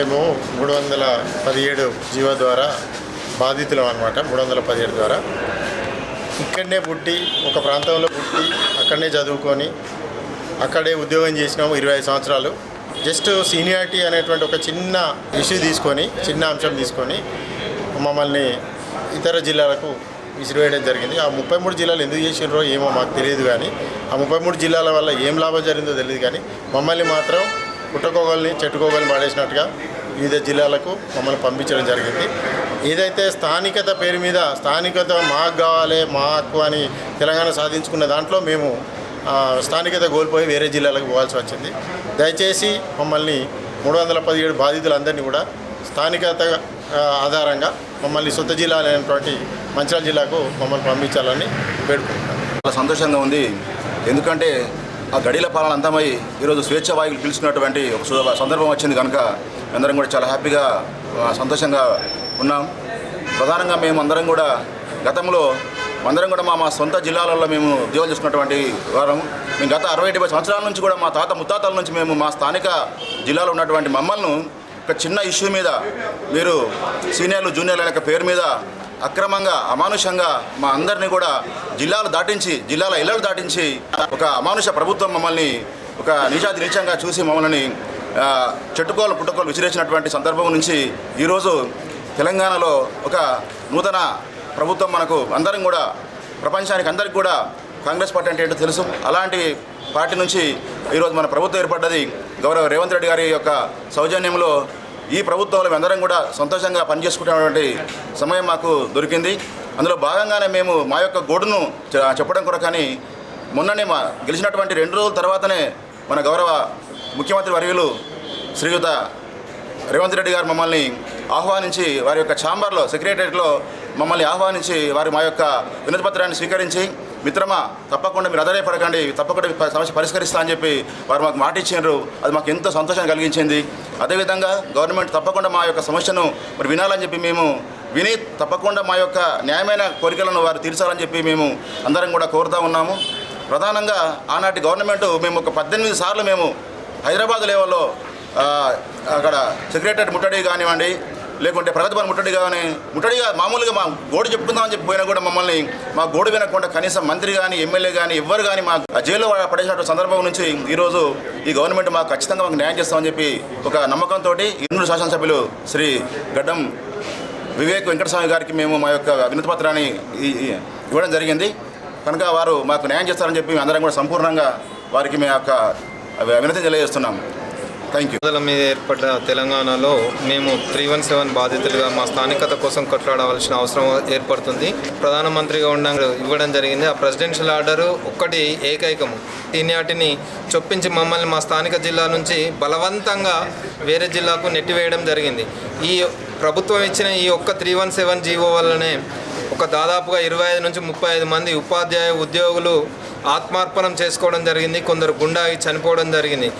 మేము 317 జీవో ద్వారా బాధితులం అన్నమాట. 317 ద్వారా ఇక్కడనే పుట్టి ఒక ప్రాంతంలో పుట్టి అక్కడనే చదువుకొని అక్కడే ఉద్యోగం చేసినాము 25 సంవత్సరాలు. జస్ట్ సీనియారిటీ అనేటువంటి ఒక చిన్న ఇష్యూ తీసుకొని, చిన్న అంశం తీసుకొని మమ్మల్ని ఇతర జిల్లాలకు విసిరివేయడం జరిగింది. ఆ 33 జిల్లాలు ఎందుకు చేసినారో ఏమో మాకు తెలియదు, కానీ ఆ 33 జిల్లాల వల్ల ఏం లాభం జరిగిందో తెలియదు. కానీ మమ్మల్ని మాత్రం పుట్టకోగల్ని చెట్టుకోగల్ని పడేసినట్టుగా వివిధ జిల్లాలకు మమ్మల్ని పంపించడం జరిగింది. ఏదైతే స్థానికత పేరు మీద స్థానికత మాకు కావాలి, మా హక్కు అని తెలంగాణ సాధించుకున్న దాంట్లో మేము స్థానికత కోల్పోయి వేరే జిల్లాలకు పోవాల్సి వచ్చింది. దయచేసి మమ్మల్ని 317 బాధితులందరినీ కూడా స్థానికత ఆధారంగా మమ్మల్ని సొంత జిల్లా అయినటువంటి మంచిర్యాల జిల్లాకు మమ్మల్ని పంపించాలని వేడుకుంటున్నాను. చాలా సంతోషంగా ఉంది. ఎందుకంటే ఆ గడిల పాలన అంతమై ఈరోజు స్వేచ్ఛ వాయువులు పిలుచుకున్నటువంటి ఒక సందర్భం వచ్చింది కనుక అందరం కూడా చాలా హ్యాపీగా సంతోషంగా ఉన్నాం. ప్రధానంగా మేము అందరం కూడా గతంలో మా సొంత జిల్లాలలో మేము ఉద్యోగం చేసుకున్నటువంటి వారం. మేము గత 60-70 సంవత్సరాల నుంచి కూడా మా తాత ముత్తాతల నుంచి మేము మా స్థానిక జిల్లాలో ఉన్నటువంటి మమ్మల్ని ఒక చిన్న ఇష్యూ మీద మీరు సీనియర్లు జూనియర్ల యొక్క పేరు మీద అక్రమంగా అమానుషంగా మా అందరినీ కూడా జిల్లాల ఇళ్లలు దాటించి ఒక అమానుష ప్రభుత్వం మమ్మల్ని ఒక నీచంగా చూసి మమ్మల్ని చెట్టుకోలు పుట్టుకోలు విసిరేసినటువంటి సందర్భం నుంచి ఈరోజు తెలంగాణలో ఒక నూతన ప్రభుత్వం మనకు అందరం కూడా ప్రపంచానికి అందరికీ కూడా కాంగ్రెస్ పార్టీ అంటే ఏంటో తెలుసు. అలాంటి పార్టీ నుంచి ఈరోజు మన ప్రభుత్వం ఏర్పడ్డది. గౌరవ రేవంత్ రెడ్డి గారి యొక్క సౌజన్యంలో ఈ ప్రభుత్వంలో అందరం కూడా సంతోషంగా పనిచేసుకునేటువంటి సమయం మాకు దొరికింది. అందులో భాగంగానే మేము మా యొక్క గోడును చెప్పడం కొరకని మొన్ననే గెలిచినటువంటి 2 రోజుల తర్వాతనే మన గౌరవ ముఖ్యమంత్రి వర్యులు శ్రీయుత రేవంత్ రెడ్డి గారు మమ్మల్ని ఆహ్వానించి వారి యొక్క ఛాంబర్లో సెక్రటరియట్లో మమ్మల్ని ఆహ్వానించి వారు మా యొక్క వినతి పత్రాన్ని స్వీకరించి, మిత్రమా తప్పకుండా మీరు అధైర్యపడకండి, తప్పకుండా సమస్య పరిష్కరిస్తా అని చెప్పి వారు మాకు మాట ఇచ్చారు. అది మాకు ఎంతో సంతోషం కలిగించింది. అదేవిధంగా గవర్నమెంట్ తప్పకుండా మా యొక్క సమస్యను మరి వినాలని చెప్పి మేము విని తప్పకుండా మా యొక్క న్యాయమైన కోరికలను వారు తీర్చాలని చెప్పి మేము అందరం కూడా కోరుతూ ఉన్నాము. ప్రధానంగా ఆనాటి గవర్నమెంట్ మేము ఒక 18 సార్లు మేము హైదరాబాద్ లెవెల్లో అక్కడ సెక్రటరీ ముట్టడి కానివ్వండి, లేకుంటే ప్రగతి భవన్ ముట్టడిగా మామూలుగా మా గోడు చెప్పుకుందామని చెప్పి పోయినా కూడా మమ్మల్ని మా గోడు వినకుండా కనీసం మంత్రి కానీ ఎమ్మెల్యే కానీ ఎవ్వరు కానీ మా జైల్లో పడేసినటువంటి సందర్భం నుంచి ఈరోజు ఈ గవర్నమెంట్ మాకు ఖచ్చితంగా మాకు న్యాయం చేస్తామని చెప్పి ఒక నమ్మకంతో ఇందులో శాసనసభ్యులు శ్రీ గడ్డం వివేక్ వెంకటస్వామి గారికి మేము మా యొక్క వినతి పత్రాన్ని ఇవ్వడం జరిగింది. కనుక వారు మాకు న్యాయం చేస్తారని చెప్పి అందరం కూడా సంపూర్ణంగా వారికి మేము యొక్క వినతి తెలియజేస్తున్నాం. Thank you. ప్రజల మీద ఏర్పడ్డ తెలంగాణలో మేము 317 బాధితులుగా మా స్థానికత కోసం కొట్లాడవలసిన అవసరం ఏర్పడుతుంది. ప్రధానమంత్రిగా ఇవ్వడం జరిగింది. ఆ ప్రెసిడెన్షియల్ ఆర్డరు ఒక్కటి ఏకైకము సీనియారిటీని చొప్పించి మమ్మల్ని మా స్థానిక జిల్లా నుంచి బలవంతంగా వేరే జిల్లాకు నెట్టివేయడం జరిగింది. ఈ ప్రభుత్వం ఇచ్చిన ఈ ఒక్క 317 జీవో వల్లనే ఒక దాదాపుగా 25 నుంచి 35 మంది ఉపాధ్యాయ ఉద్యోగులు ఆత్మార్పణం చేసుకోవడం జరిగింది. కొందరు గుండాగి చనిపోవడం జరిగింది.